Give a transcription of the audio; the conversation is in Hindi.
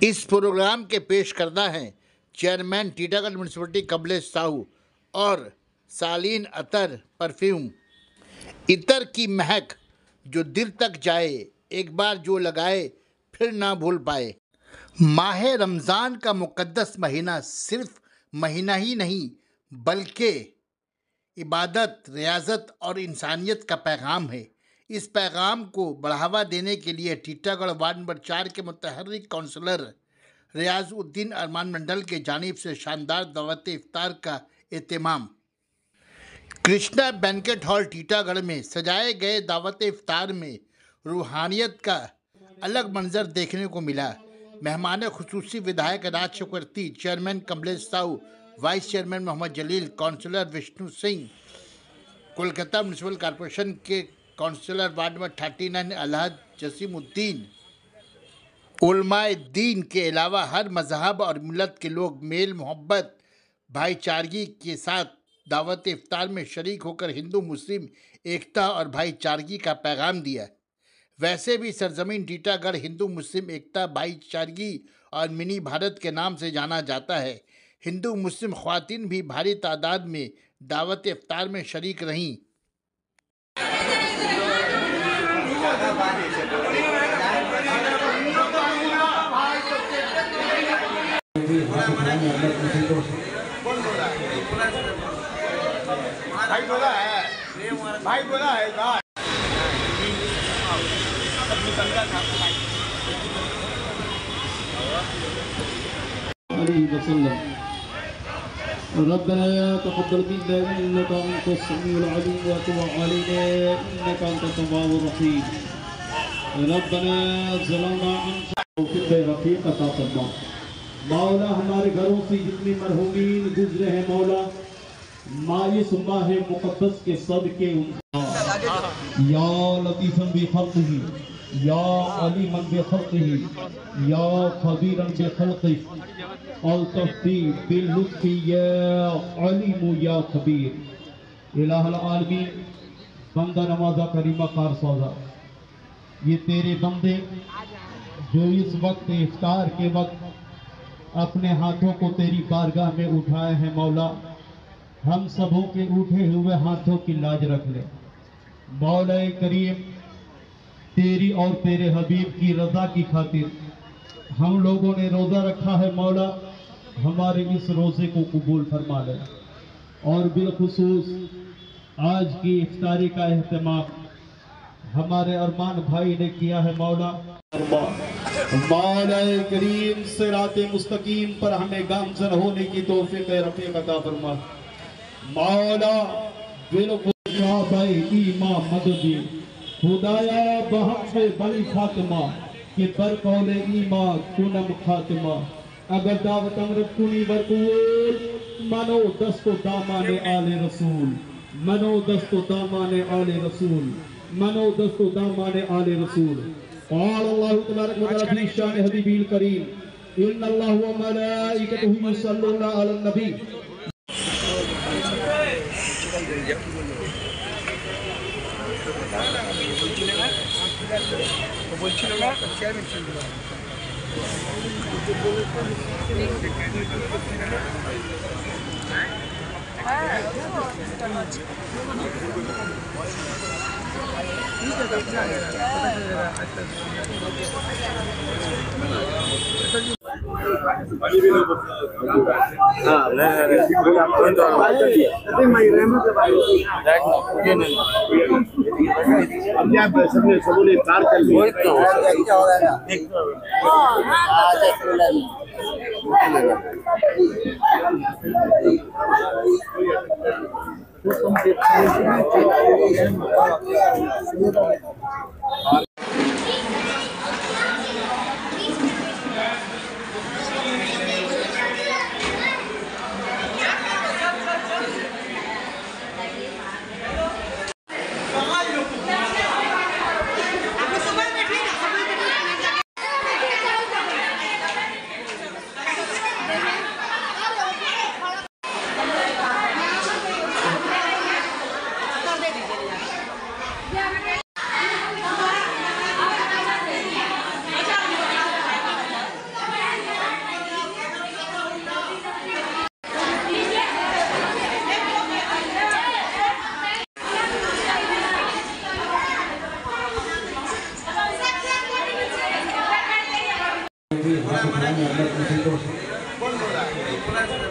इस प्रोग्राम के पेश करता है चेयरमैन टीटागढ़ म्यूनसिपलिटी कमलेश साहू और सालीन अतर परफ्यूम। इतर की महक जो दिल तक जाए, एक बार जो लगाए फिर ना भूल पाए। माह रमज़ान का मुक़द्दस महीना सिर्फ महीना ही नहीं बल्कि इबादत, रियाजत और इंसानियत का पैगाम है। इस पैगाम को बढ़ावा देने के लिए टीटागढ़ वार्ड नंबर 4 के मुतहर्रिक काउंसलर रियाजुद्दीन अरमान मंडल के जानिब से शानदार दावत इफ्तार का एहतमाम। कृष्णा बैंकेट हॉल टीटागढ़ में सजाए गए दावत इफ्तार में रूहानियत का अलग मंजर देखने को मिला। मेहमान खुसूसी विधायक Raj Chakraborty, chairman Kamlesh Sahu, vice chairman Mohammad Jalil, councillor Vishnu Singh, Kolkata municipal corporation के काउंसलर वार्ड नंबर 39 अलहद जसीमुद्दीन, उलमाए दीन के अलावा हर मजहब और मिलत के लोग मेल मोहब्बत भाईचारगी के साथ दावत इफ्तार में शरीक होकर हिंदू मुस्लिम एकता और भाईचारगी का पैगाम दिया। वैसे भी सरजमीन टीटागढ़ हिंदू मुस्लिम एकता, भाईचारगी और मिनी भारत के नाम से जाना जाता है। हिंदू मुस्लिम ख्वातीन भी भारी तादाद में दावत इफ्तार में शरीक रहीं। भाई बोला है रब्बना तक़ब्बल मिन्ना इन्नका अंतस समीउल अलीम व तुब अलैना इन्नका अंतत तव्वाबुर रहीम। रब्बना ज़लमना अंफुसना रफ़ीक़ अता फरमा। मौला हमारे घरों से जितने मरहूमीन गुजरे हैं मौला, मायूस माह मुक़द्दस के सदके या लतीफ़न बि ख़ल्क़िही या अलीमन बि ख़ल्क़िही या ख़बीरन बि ख़ल्क़िही और तफ़्तीर बिल लुत्फ़ी या अलीम या ख़बीर। इलाहुल आलमीन, बंदा नवाज़ा करीमा कार सौदा, ये तेरे बंदे जो इस वक्त इफ्तार के वक्त अपने हाथों को तेरी बारगाह में उठाए हैं मौला, हम सबों के उठे हुए हाथों की लाज रख ले। मौला करीम, तेरी और तेरे हबीब की रज़ा की खातिर हम लोगों ने रोज़ा रखा है मौला, हमारे इस रोज़े को कबूल फरमा ले। और बिलखुसूस आज की इफ्तारी का एहतमाम हमारे अरमान भाई ने किया है मौला। मौला करीम सिराते मुस्तकीम पर हमें गामज़न होने की तौफीक रफ़ीक़ अता फरमा। मौला बिलखुसूस भाई ईमान मददी खुदाया बहक़ बनी फातिमा के पर कौले ईमा कुनम खातिमा। अगर दावत अमृत कुनी बरकूल मनो दस्तो दामाने आले रसूल, मनो दस्तो दामाने आले रसूल, मनो दस्तो दामाने आले रसूल। क़ाल अल्लाहु तबारक व तआला फी शान हबीबिल करीम इन्नल्लाह व मलाइकतहु युसल्लूना अलन नबी। বলছিল না চেয়ারম্যান ছিল सबने इफ्तार कर लिया sudah banyak, ada 200. कौन बोला है?